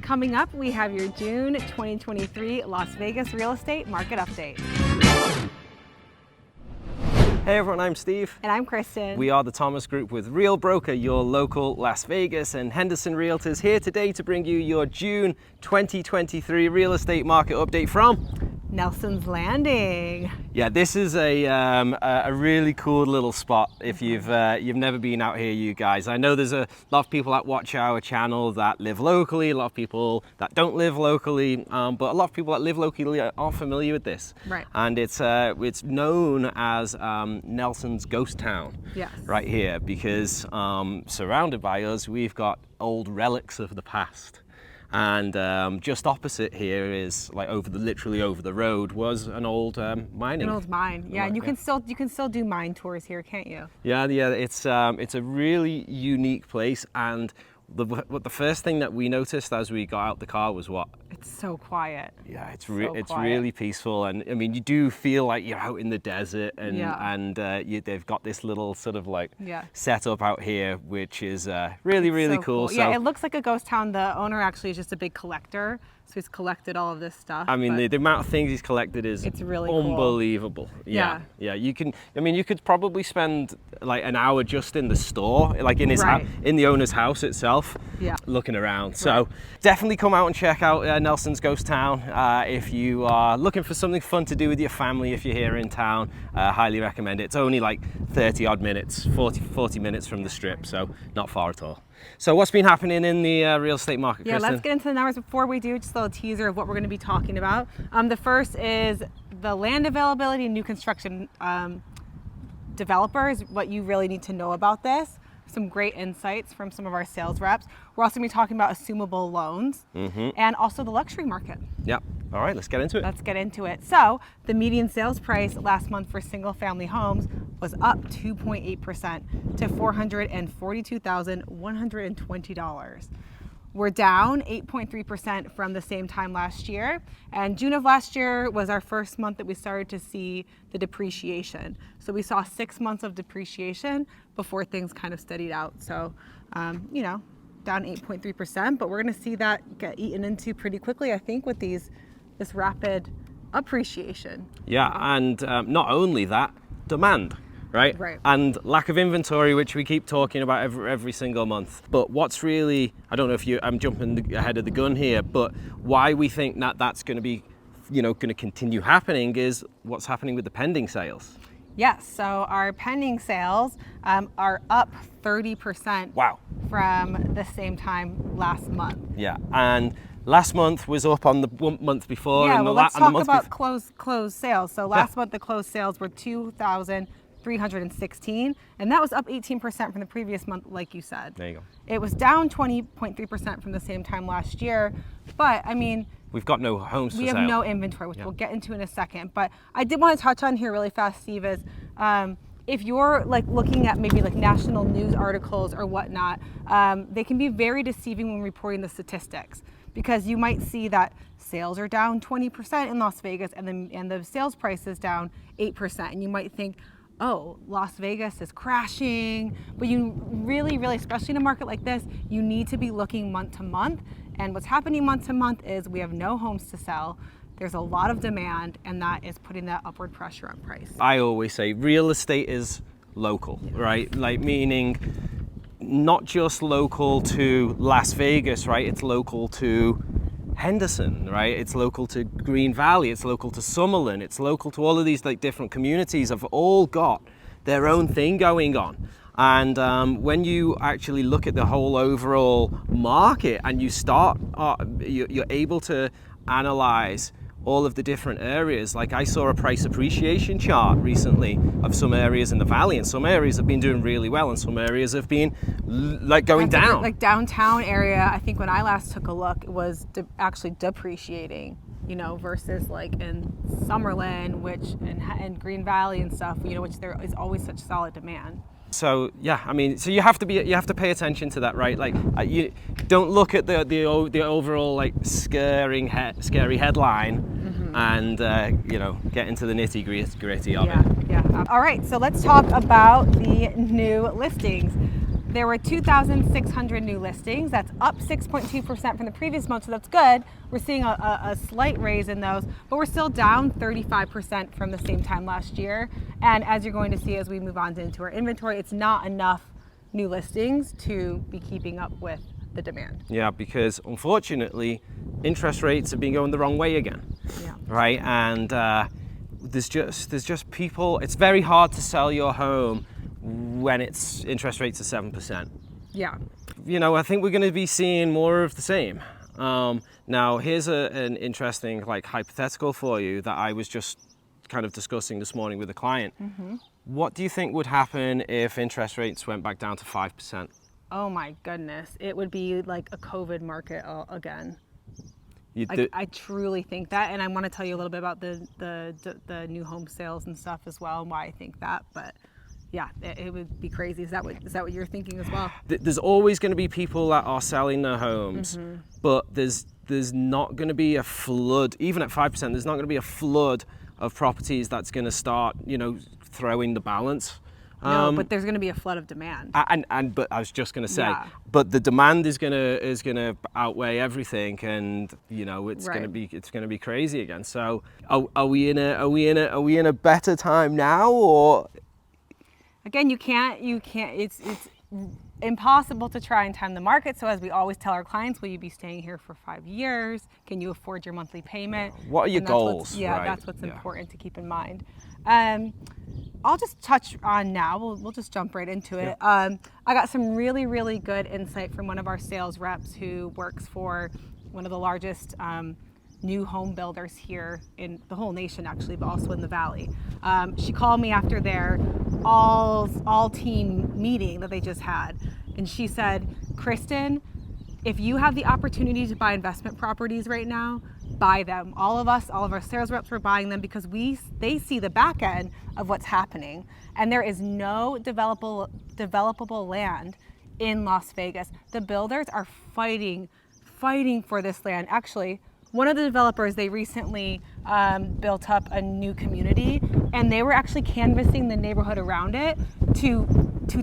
Coming up, we have your June 2023 Las Vegas real estate market update. Hey everyone, I'm Steve. And I'm Kristen. We are the Thomas Group with Real Broker, your local Las Vegas and Henderson Realtors, here today to bring you your June 2023 real estate market update from Nelson's Landing. Yeah, this is a really cool little spot if you've never been out here, you guys. I know there's a lot of people that watch our channel that live locally, a lot of people that don't live locally, but a lot of people that live locally are familiar with this. Right. And it's known as Nelson's Ghost Town. Yes. Right here, because surrounded by us, we've got old relics of the past. And just opposite here is, like, literally over the road was an old mining. An old mine, yeah. And you can still do mine tours here, can't you? Yeah. It's a really unique place, and the first thing that we noticed as we got out the car was what? It's so quiet. Yeah, it's really peaceful, and I mean, you do feel like you're out in the desert, and they've got this little sort of like setup out here, which is really cool. So, yeah, it looks like a ghost town. The owner actually is just a big collector, so he's collected all of this stuff. I mean, the amount of things he's collected is really unbelievable. Cool. Yeah. You could probably spend like an hour just in the store, like in his in the owner's house itself, looking around. So definitely come out and check out Nelson's Ghost Town if you are looking for something fun to do with your family. If you're here in town, highly recommend it. It's only like 30 odd minutes, 40 minutes from the strip, so not far at all. So what's been happening in the real estate market, Kristen? Let's get into the numbers. Before we do, just a little teaser of what we're going to be talking about. The first is the land availability and new construction developers, what you really need to know about this. Some great insights from some of our sales reps. We're also going to be talking about assumable loans and also the luxury market. Yep. All right, let's get into it. Let's get into it. So the median sales price last month for single family homes was up 2.8% to $442,120. We're down 8.3% from the same time last year. And June of last year was our first month that we started to see the depreciation. So we saw 6 months of depreciation before things kind of steadied out. So, down 8.3%, but we're gonna see that get eaten into pretty quickly, I think, with this rapid appreciation. Yeah, and not only that, demand. Right? And lack of inventory, which we keep talking about every single month. But what's really, I don't know if I'm jumping ahead of the gun here, but why we think that that's going to be, going to continue happening is what's happening with the pending sales. Yes, so our pending sales are up 30%. Wow. From the same time last month. Yeah, and last month was up on the month before. Yeah, let's talk about closed sales. So last month the closed sales were 2,316, and that was up 18% from the previous month, like you said. There you go. It was down 20.3% from the same time last year, but I mean, we've got no homes for sale. We have no inventory, which we'll get into in a second. But I did want to touch on here really fast, Steve, is if you're like looking at maybe like national news articles or whatnot, they can be very deceiving when reporting the statistics, because you might see that sales are down 20% in Las Vegas and the sales price is down 8%. And you might think, oh, Las Vegas is crashing. But you really, especially in a market like this, you need to be looking month to month. And what's happening month to month is we have no homes to sell. There's a lot of demand, and that is putting that upward pressure on price. I always say real estate is local, right? Like, meaning not just local to Las Vegas, right? It's local to Henderson, right? It's local to Green Valley, it's local to Summerlin, it's local to all of these like different communities have all got their own thing going on. And when you actually look at the whole overall market and you start, you're able to analyze all of the different areas. Like, I saw a price appreciation chart recently of some areas in the valley, and some areas have been doing really well and some areas have been like going down. Like downtown area, I think when I last took a look, it was actually depreciating, versus like in Summerlin, and Green Valley and stuff, which there is always such solid demand. So yeah, I mean, so you have to pay attention to that, right? Like, you don't look at the overall like scary headline, and get into the nitty gritty of it. Yeah. All right, so let's talk about the new listings. there were 2,600 new listings. That's up 6.2% from the previous month, so that's good. We're seeing a slight raise in those, but we're still down 35% from the same time last year. And as you're going to see as we move on into our inventory, it's not enough new listings to be keeping up with the demand. Yeah, because unfortunately, interest rates have been going the wrong way again. Yeah. Right, and there's just people. It's very hard to sell your home when it's interest rates are 7%. Yeah. You know, I think we're going to be seeing more of the same. Now, here's an interesting hypothetical for you that I was just kind of discussing this morning with a client. What do you think would happen if interest rates went back down to 5%? Oh my goodness, it would be like a COVID market again. I truly think that, and I want to tell you a little bit about the new home sales and stuff as well, and why I think that. But yeah, it would be crazy. Is that what you're thinking as well? There's always going to be people that are selling their homes, but there's not going to be a flood. Even at 5%, there's not going to be a flood of properties that's going to start, throwing the balance. No, but there's going to be a flood of demand. But I was just going to say, but the demand is going to outweigh everything, and it's going to be crazy again. So are we in a better time now, or? Again, you can't. It's impossible to try and time the market. So as we always tell our clients, will you be staying here for 5 years? Can you afford your monthly payment? What are your goals? That's what's important to keep in mind. I'll just touch on now. We'll just jump right into it. I got some really, really good insight from one of our sales reps who works for one of the largest new home builders here in the whole nation, actually, but also in the Valley. She called me after their all team meeting that they just had, and she said, Kristen, if you have the opportunity to buy investment properties right now, buy them. All of our sales reps were buying them because they see the back end of what's happening, and there is no developable land in Las Vegas. The builders are fighting for this land. Actually, one of the developers, they recently built up a new community, and they were actually canvassing the neighborhood around it to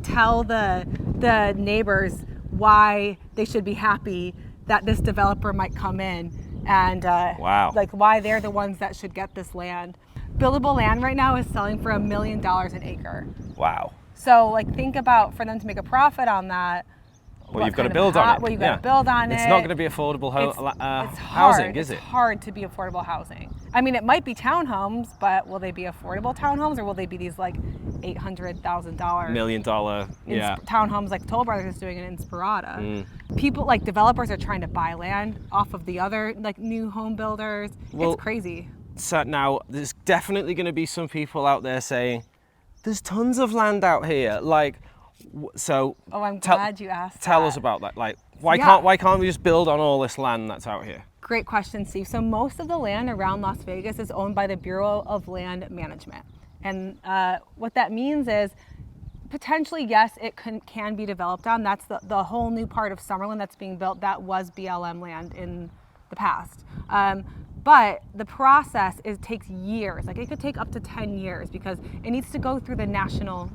tell the neighbors why they should be happy that this developer might come in, and why they're the ones that should get this land. Buildable land right now is selling for $1 million an acre. Wow. So think about, for them to make a profit on that. Well, you've got to build on it. Well, you've got to build on it. It's not going to be affordable it's housing, is it? It's hard to be affordable housing. I mean, it might be townhomes, but will they be affordable townhomes, or will they be these $800,000 million townhomes like Toll Brothers is doing in Inspirata? People developers are trying to buy land off of the other new home builders. It's crazy. So now there's definitely going to be some people out there saying, "There's tons of land out here." So. Oh, I'm glad you asked. Tell us about that. Why can't we just build on all this land that's out here? Great question, Steve. So most of the land around Las Vegas is owned by the Bureau of Land Management, and what that means is potentially, yes, it can be developed on. That's the whole new part of Summerlin that's being built. That was BLM land in the past. But the process takes years. It could take up to 10 years because it needs to go through the national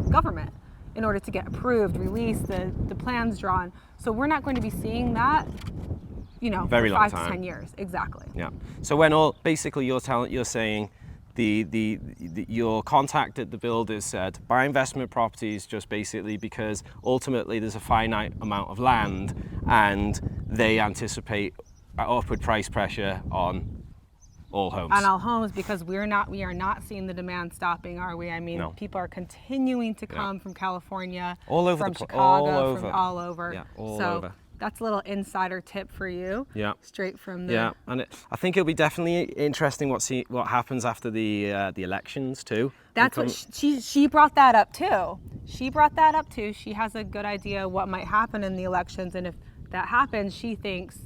government in order to get approved, released, the plans drawn. So we're not going to be seeing that, very for long 5 time. to 10 years. Exactly. Yeah. So when basically you're saying your contact at the builders said buy investment properties just basically because ultimately there's a finite amount of land and they anticipate upward price pressure on all homes. On all homes, because we are not seeing the demand stopping, are we? I mean, No. People are continuing to come from California, all over from the Chicago, from all over. Yeah, all so over. That's a little insider tip for you. Yeah. Straight from the. Yeah, and I think it'll be definitely interesting what happens after the elections too. That's what she brought that up too. She has a good idea what might happen in the elections, and if that happens, she thinks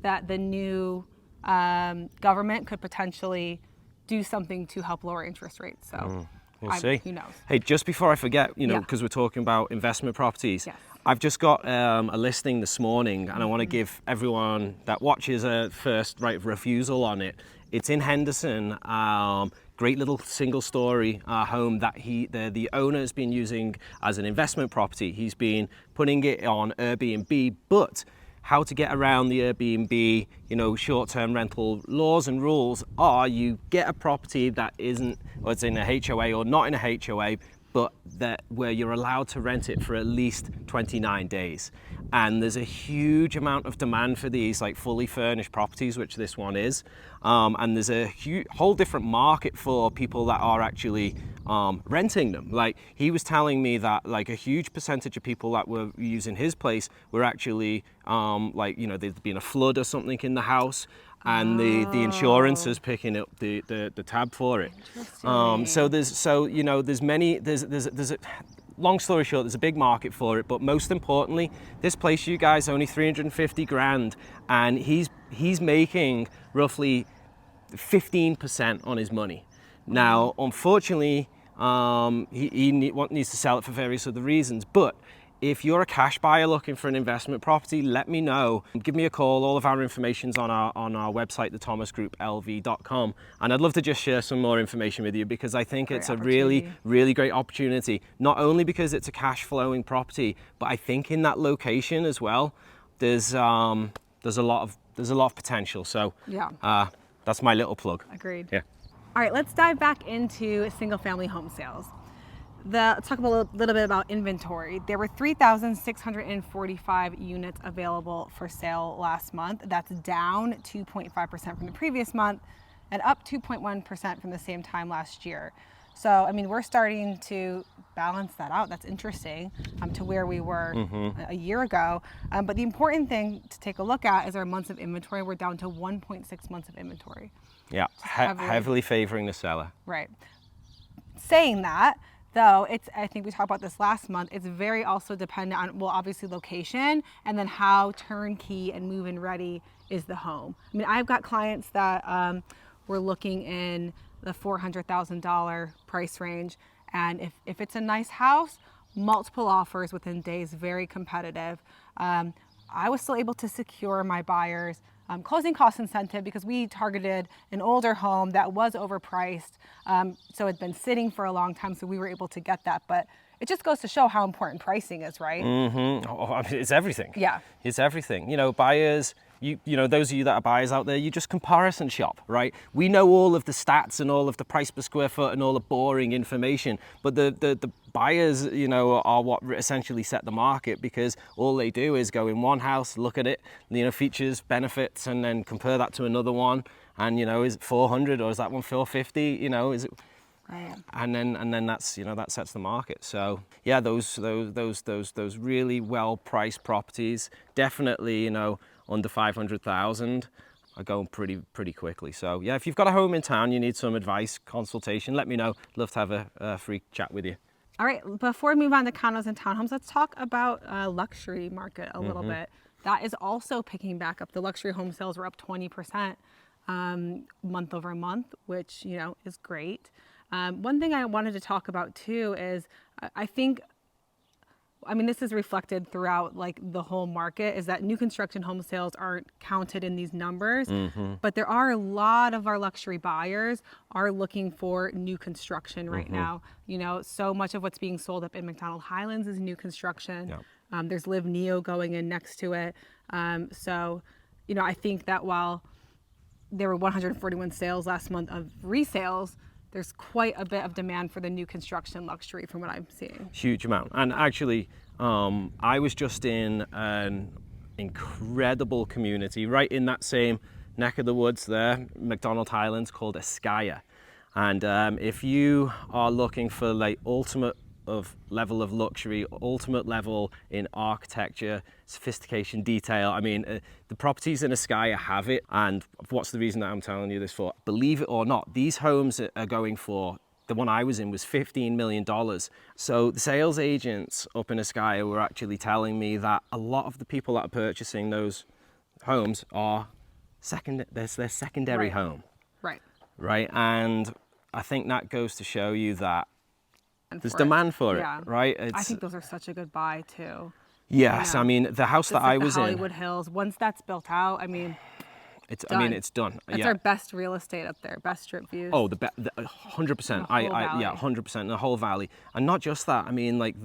that the new government could potentially do something to help lower interest rates. So we'll see. Who knows? Hey, just before I forget, because we're talking about investment properties, yes. I've just got a listing this morning, and I want to give everyone that watches a first right of refusal on it. It's in Henderson. great little single-story home that the owner has been using as an investment property. He's been putting it on Airbnb, but how to get around the Airbnb, short-term rental laws and rules are you get a property that isn't, or it's in a HOA or not in a HOA, but where you're allowed to rent it for at least 29 days. And there's a huge amount of demand for these like fully furnished properties, which this one is. And there's a whole different market for people that are actually renting them. Like he was telling me that like a huge percentage of people that were using his place were actually there'd been a flood or something in the house, and the insurance is picking up the tab for it. Long story short, there's a big market for it, but most importantly, this place, you guys, only 350 grand, and he's making roughly 15% on his money. Now, unfortunately, he needs to sell it for various other reasons, but if you're a cash buyer looking for an investment property, let me know. Give me a call. All of our information's on our website, thethomasgrouplv.com. And I'd love to just share some more information with you, because I think it's a really, really great opportunity. Not only because it's a cash flowing property, but I think in that location as well, there's a lot of potential. So that's my little plug. Agreed. Yeah. All right, let's dive back into single family home sales. Let's talk a little bit about inventory. There were 3,645 units available for sale last month. That's down 2.5% from the previous month and up 2.1% from the same time last year. So, I mean, we're starting to balance that out. That's interesting to where we were a year ago. But the important thing to take a look at is our months of inventory. We're down to 1.6 months of inventory. Yeah, heavily favoring the seller. Right. Saying that, though, I think we talked about this last month, it's very also dependent on, well, obviously location, and then how turnkey and move-in ready is the home. I mean, I've got clients that were looking in the $400,000 price range, and if it's a nice house, multiple offers within days, very competitive. I was still able to secure my buyers closing cost incentive because we targeted an older home that was overpriced. So it's been sitting for a long time, so we were able to get that. But it just goes to show how important pricing is, right? It's everything. Yeah. It's everything. Buyers, those of you that are buyers out there, you just comparison shop, right? We know all of the stats and all of the price per square foot and all the boring information, but the buyers, are what essentially set the market, because all they do is go in one house, look at it, features, benefits, and then compare that to another one. And, is it 400 or is that one 450? Is it? Right. And then that's that sets the market. So yeah, those really well priced properties, definitely under 500,000 are going pretty quickly. So yeah, if you've got a home in town, you need some advice, consultation, let me know. Love to have a free chat with you. All right, before we move on to condos and townhomes, let's talk about luxury market a little bit. That is also picking back up. The luxury home sales were up 20% month over month, which is great. One thing I wanted to talk about too is this is reflected throughout like the whole market, is that new construction home sales aren't counted in these numbers, but there are a lot of our luxury buyers are looking for new construction right now. So much of what's being sold up in McDonald Highlands is new construction. Yep. There's Live Neo going in next to it. So I think that while there were 141 sales last month of resales, there's quite a bit of demand for the new construction luxury from what I'm seeing. Huge amount. And actually, I was just in an incredible community right in that same neck of the woods there, McDonald Highlands, called Escaya. And if you are looking for like ultimate level of luxury, ultimate level in architecture, sophistication, detail, the properties in Escaya have it. And what's the reason that I'm telling you this for? Believe it or not, these homes are going for, the one I was in was $15 million. So the sales agents up in Escaya were actually telling me that a lot of the people that are purchasing those homes are their secondary home. Right. And I think that goes to show you that there's demand for it, right? I think those are such a good buy too. Yes, the house that I was in, Hollywood Hills, once that's built out, I mean, it's done. That's yeah. our best real estate up there, best strip views. Oh, the 100%. The whole valley. Yeah, 100%. The whole valley, and not just that. I mean, like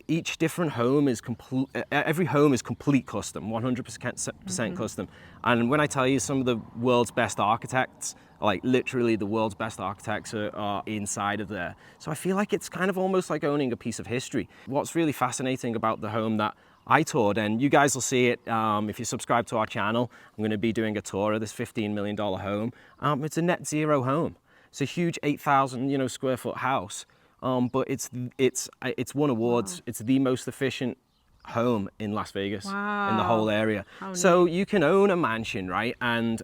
each different home is complete. Every home is complete custom, 100% custom. And when I tell you, some of the world's best architects, like literally the world's best architects, are inside of there. So I feel like it's kind of almost like owning a piece of history. What's really fascinating about the home that I toured, and you guys will see it if you subscribe to our channel. I'm going to be doing a tour of this $15 million home. It's a net zero home. It's a huge 8,000 square foot house, but it's won awards. Wow. It's the most efficient home in Las Vegas, in the Wow. whole area. How So you can own a mansion, right, and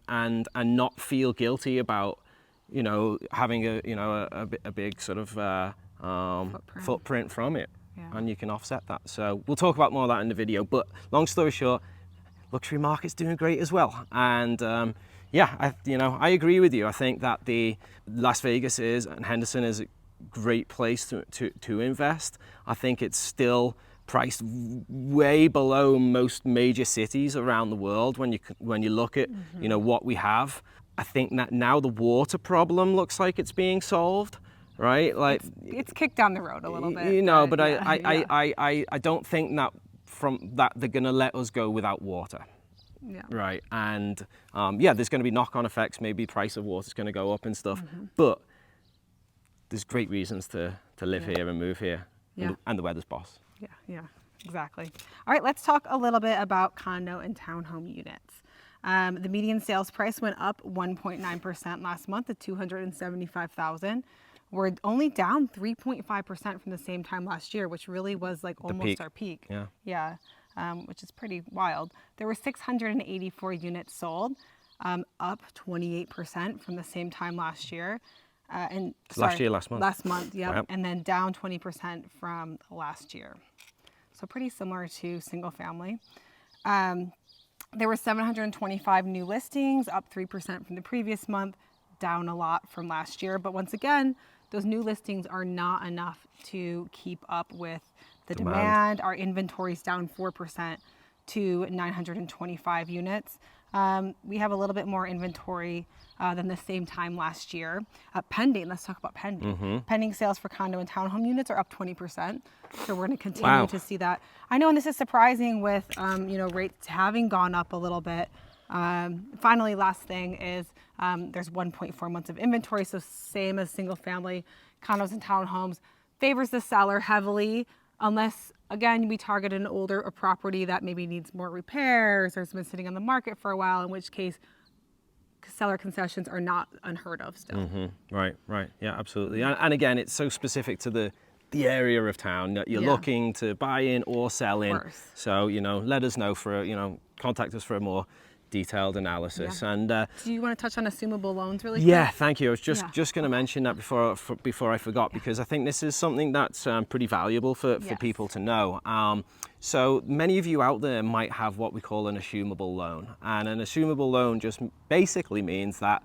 not feel guilty about having a big sort of footprint from it. Yeah. And you can offset that. So we'll talk about more of that in the video. But long story short, luxury market's doing great as well. And yeah, I agree with you. I think that the Las Vegas and Henderson is a great place to invest. I think it's still priced way below most major cities around the world when you look at what we have. I think that now the water problem looks like it's being solved. Right, like it's kicked down the road a little bit. But I don't think that from that they're going to let us go without water. Yeah. Right, and there's going to be knock-on effects. Maybe price of water is going to go up and stuff, but there's great reasons to live here and move here, and the weather's boss. Yeah, exactly. All right, let's talk a little bit about condo and townhome units. The median sales price went up 1.9% last month to $275,000. We're only down 3.5% from the same time last year, which really was like almost our peak. Yeah. Which is pretty wild. There were 684 units sold, up 28% from the same time last year. Last month, yeah. Yep. And then down 20% from last year. So pretty similar to single family. There were 725 new listings, up 3% from the previous month, down a lot from last year. But once again, those new listings are not enough to keep up with the demand. Our inventory is down 4% to 925 units. We have a little bit more inventory than the same time last year. Pending, let's talk about pending. Pending sales for condo and townhome units are up 20%. So we're going to continue to see that. I know, and this is surprising with rates having gone up a little bit. Finally, last thing is there's 1.4 months of inventory, so same as single family condos and townhomes. Favors the seller heavily, unless, again, we target an older property that maybe needs more repairs or has been sitting on the market for a while, in which case seller concessions are not unheard of still. Right. Yeah, absolutely. And again, it's so specific to the area of town that you're looking to buy in or sell in. So, let us know contact us for a more detailed analysis. And do you want to touch on assumable loans really quick? Yeah, thank you. I was just going to mention that before I forgot, because I think this is something that's pretty valuable for people to know. So many of you out there might have what we call an assumable loan, and an assumable loan just basically means that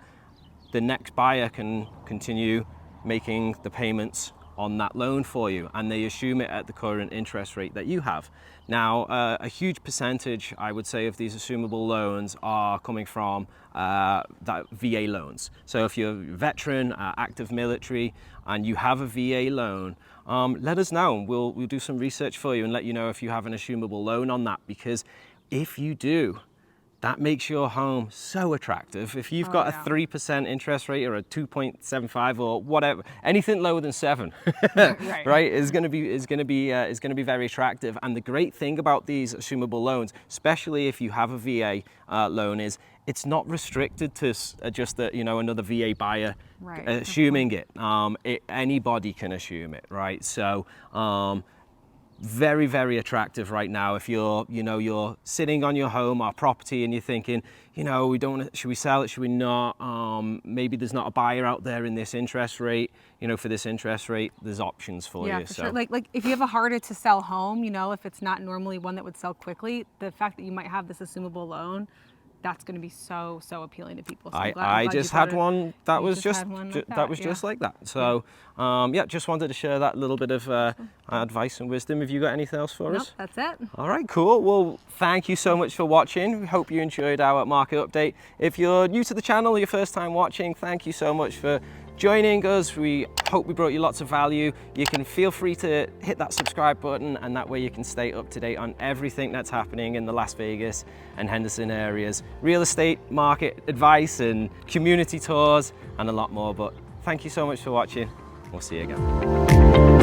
the next buyer can continue making the payments on that loan for you, and they assume it at the current interest rate that you have. Now, a huge percentage, I would say, of these assumable loans are coming from that VA loans. So if you're a veteran, active military, and you have a VA loan, let us know. We'll do some research for you and let you know if you have an assumable loan on that, because if you do, that makes your home so attractive. If you've got a 3% interest rate or a 2.75 or whatever, anything lower than 7, right, is going to be very attractive. And the great thing about these assumable loans, especially if you have a VA loan, is it's not restricted to just another VA buyer assuming it. Anybody can assume it, right? So. Very, very attractive right now. If you're sitting on your home or property and you're thinking, should we sell it? Should we not? Maybe there's not a buyer out there in this interest rate. For this interest rate, there's options for you. Yeah, for sure. Like if you have a harder to sell home, if it's not normally one that would sell quickly, the fact that you might have this assumable loan, that's going to be so appealing to people. So I'm I glad just you had brought it- one that you was just just had one like that was just yeah. like that. So yeah, just wanted to share that little bit of advice and wisdom. Have you got anything else for Nope, us? that's it. All right, cool. Well, thank you so much for watching. We hope you enjoyed our market update. If you're new to the channel, your first time watching, thank you so much for joining us. We hope we brought you lots of value. You can feel free to hit that subscribe button, and that way you can stay up to date on everything that's happening in the Las Vegas and Henderson areas. Real estate market advice and community tours and a lot more. But thank you so much for watching. We'll see you again.